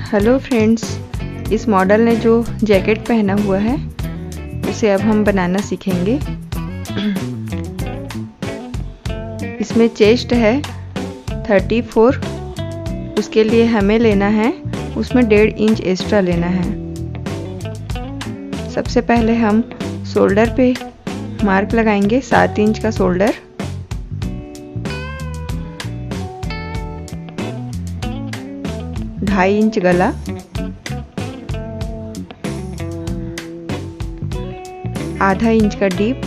Hello friends, इस model ने जो जैकेट पहना हुआ है उसे अब हम बनाना सीखेंगे। इसमें चेस्ट है 34, उसके लिए हमें लेना है उसमें 1.5 इंच एक्स्ट्रा लेना है। सबसे पहले हम शोल्डर पे मार्क लगाएंगे 7 इंच का शोल्डर। ढाई इंच गला, आधा इंच का डीप,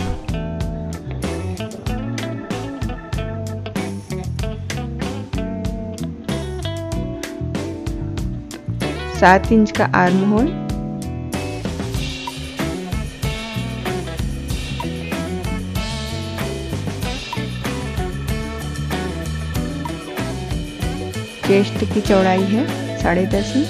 सात इंच का आर्म होल, चेस्ट की चौड़ाई है 10.5 इंच,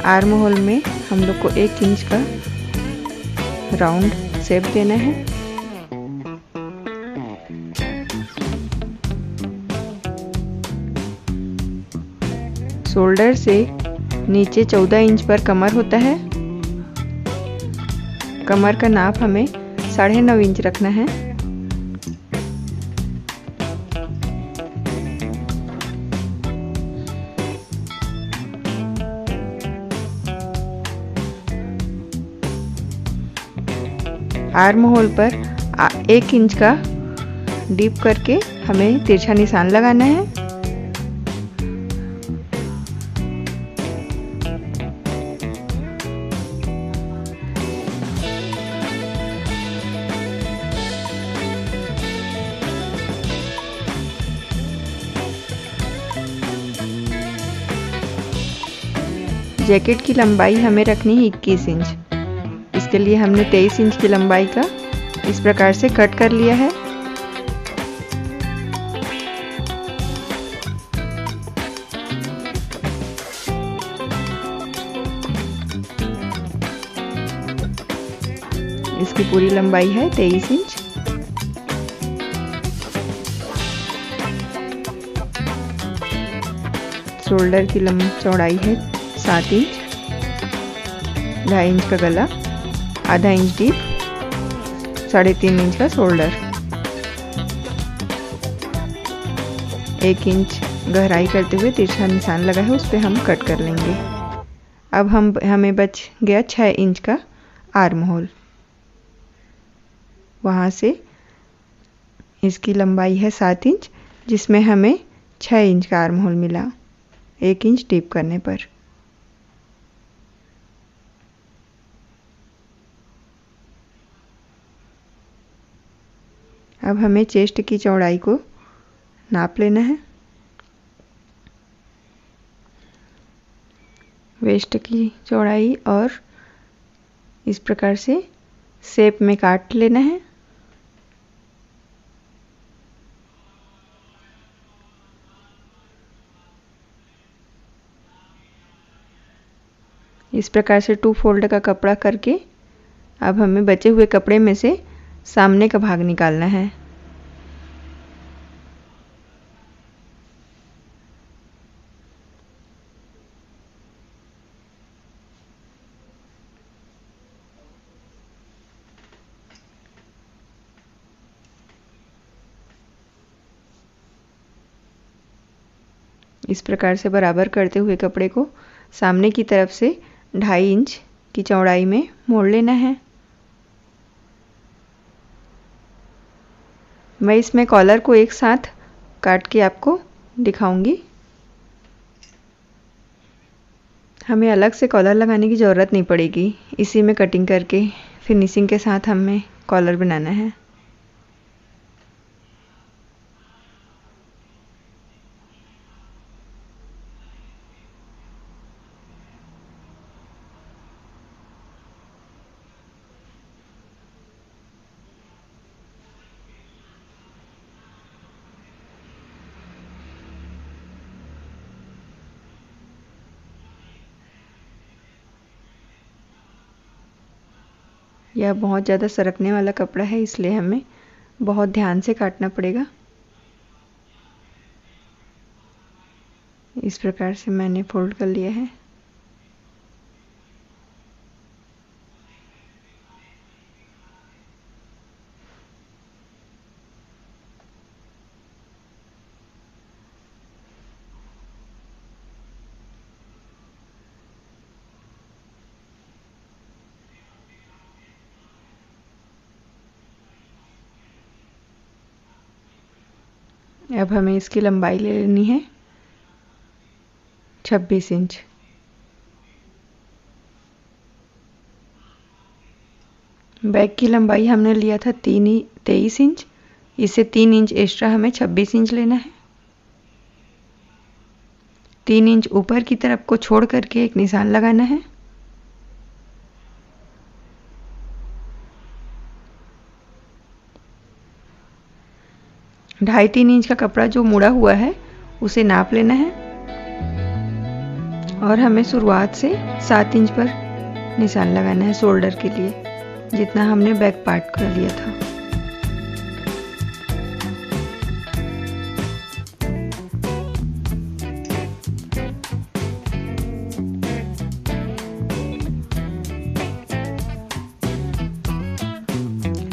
आर्म होल में हम लोग को 1 इंच का राउंड शेप देना है। शोल्डर से नीचे 14 इंच पर कमर होता है। कमर का नाप हमें 9.5 इंच रखना है। आर्म होल पर 1 इंच का डीप करके हमें तिरछा निशान लगाना है। जैकेट की लंबाई हमें रखनी है 21 इंच। इसके लिए हमने 23 इंच की लंबाई का इस प्रकार से कट कर लिया है। इसकी पूरी लंबाई है 23 इंच। शोल्डर की चौड़ाई है 7 इंच, 2.5 इंच का गला, आधा इंच डीप, 3.5 इंच का शोल्डर, 1 इंच गहराई करते हुए तिरछा निशान लगा है, उस पे हम कट कर लेंगे। अब हमें बच गया 6 इंच का आर्म होल। वहाँ से इसकी लंबाई है 7 इंच, जिसमें हमें 6 इंच का आर्म होल मिला 1 इंच डीप करने पर। अब हमें चेस्ट की चौड़ाई को नाप लेना है। वेस्ट की चौड़ाई और इस प्रकार से शेप में काट लेना है। इस प्रकार से 2 फोल्ड का कपड़ा करके अब हमें बचे हुए कपड़े में से सामने का भाग निकालना है। इस प्रकार से बराबर करते हुए कपड़े को सामने की तरफ से 2.5 इंच की चौड़ाई में मोड़ लेना है। मैं इसमें कॉलर को एक साथ काट के आपको दिखाऊंगी। हमें अलग से कॉलर लगाने की ज़रूरत नहीं पड़ेगी, इसी में कटिंग करके फिनिशिंग के साथ हमें कॉलर बनाना है। यह बहुत ज़्यादा सरकने वाला कपड़ा है, इसलिए हमें बहुत ध्यान से काटना पड़ेगा। इस प्रकार से मैंने फोल्ड कर लिया है। अब हमें इसकी लंबाई ले लेनी है 26 इंच। बैक की लंबाई हमने लिया था 23 इंच, इससे 3 इंच एक्स्ट्रा हमें 26 इंच लेना है। 3 इंच ऊपर की तरफ को छोड़ करके एक निशान लगाना है। ढाई 3 इंच का कपड़ा जो मुड़ा हुआ है उसे नाप लेना है और हमें शुरुआत से 7 इंच पर निशान लगाना है शोल्डर के लिए, जितना हमने बैक पार्ट कर लिया था।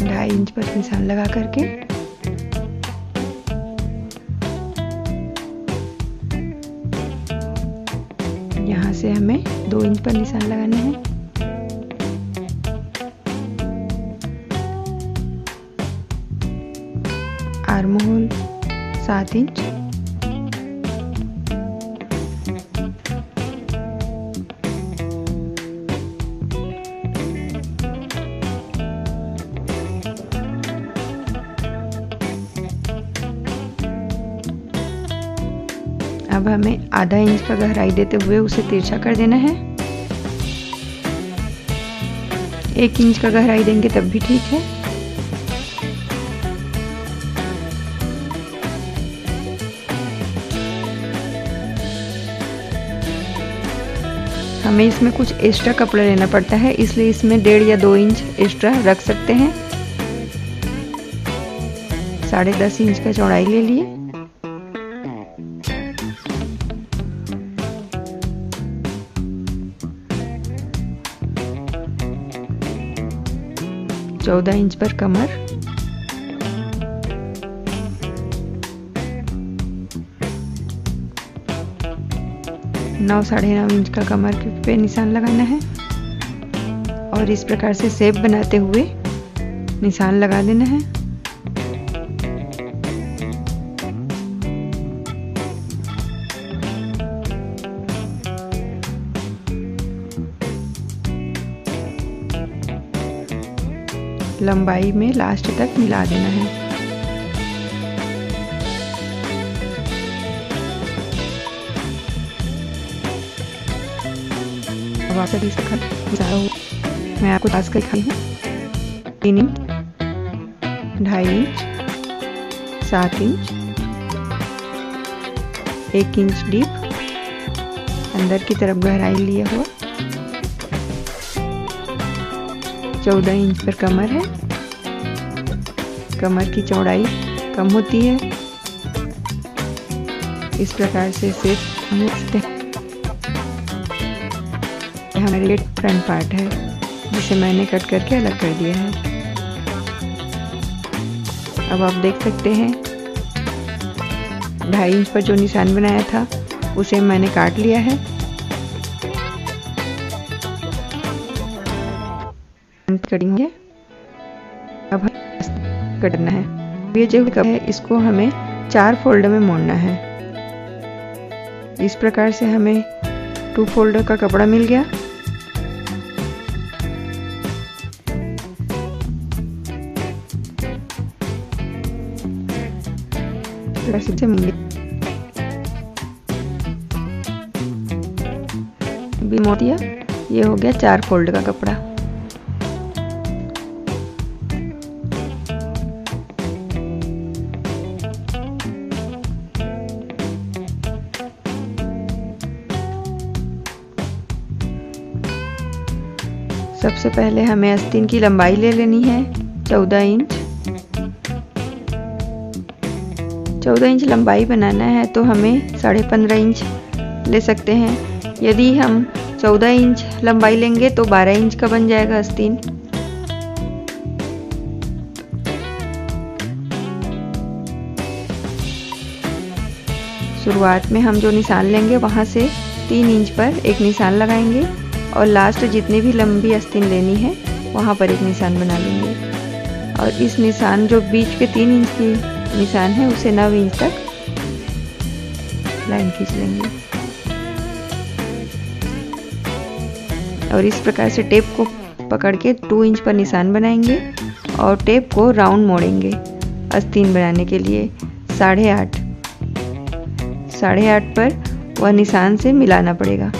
ढाई इंच पर निशान लगा करके यहाँ से हमें 2 इंच पर निशान लगाना है। आर्म होल 7 इंच, अब हमें आधा इंच का गहराई देते हुए उसे तिरछा कर देना है। 1 इंच का गहराई देंगे तब भी ठीक है। हमें इसमें कुछ एक्स्ट्रा कपड़ा लेना पड़ता है, इसलिए इसमें 1.5 या 2 इंच एक्स्ट्रा रख सकते हैं। 10.5 इंच का चौड़ाई ले लिए। चौदह इंच पर कमर, 9 साढ़े 9 इंच का कमर पे निशान लगाना है और इस प्रकार से शेप बनाते हुए निशान लगा देना है। लंबाई में लास्ट तक मिला देना है। अब आप सभी मैं आपको पास कर दिखाई हूँ। 3 inch, 2.5 inch, 7 inch, 1 inch deep अंदर की तरफ गहराई लिया हुआ, 14 इंच पर कमर है। कमर की चौड़ाई कम होती है, इस प्रकार से सिर्फ हमारे फ्रंट पार्ट है जिसे मैंने कट करके अलग कर दिया है। अब आप देख सकते हैं 2.5 इंच पर जो निशान बनाया था उसे मैंने काट लिया है। कटिंग है, अब कटना है। ये जो है इसको हमें 4 फोल्ड में मोड़ना है। इस प्रकार से हमें 2 फोल्डर का कपड़ा मिल गया। भी मोड़ दिया, ये हो गया 4 फोल्ड का कपड़ा। सबसे पहले हमें आस्तीन की लंबाई ले लेनी है 14 इंच। 14 इंच लंबाई बनाना है तो हमें 15.5 इंच ले सकते हैं। यदि हम 14 इंच लंबाई लेंगे तो 12 इंच का बन जाएगा आस्तीन। शुरुआत में हम जो निशान लेंगे वहाँ से 3 इंच पर एक निशान लगाएंगे और लास्ट जितनी भी लंबी आस्तीन लेनी है वहाँ पर एक निशान बना लेंगे। और इस निशान जो बीच के 3 इंच की निशान है उसे 9 इंच तक लाइन खींच लेंगे। और इस प्रकार से टेप को पकड़ के 2 इंच पर निशान बनाएंगे और टेप को राउंड मोड़ेंगे आस्तीन बनाने के लिए 8.5 पर वह निशान से मिलाना पड़ेगा।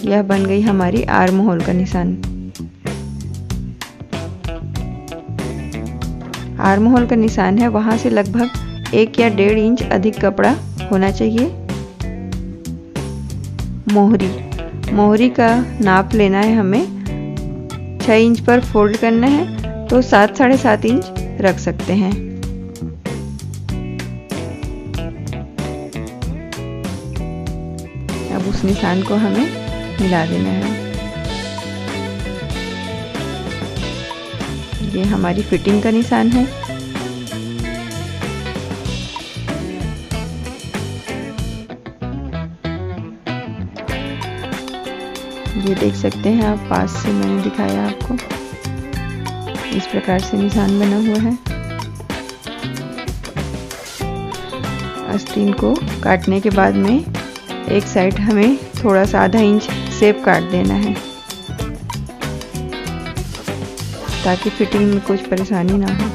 यह बन गई हमारी आर्म होल का निशान। आर्म होल का निशान है वहां से लगभग 1 या 1.5 इंच अधिक कपड़ा होना चाहिए। मोहरी का नाप लेना है हमें। 6 इंच पर फोल्ड करना है तो 7-7.5 इंच रख सकते हैं। अब उस निशान को हमें मिला देना है। ये हमारी फिटिंग का निशान है। ये देख सकते हैं आप, पास से मैंने दिखाया आपको। इस प्रकार से निशान बना हुआ है। आस्तीन को काटने के बाद में एक साइड हमें थोड़ा सा आधा इंच शेप काट देना है ताकि फिटिंग में कुछ परेशानी ना हो।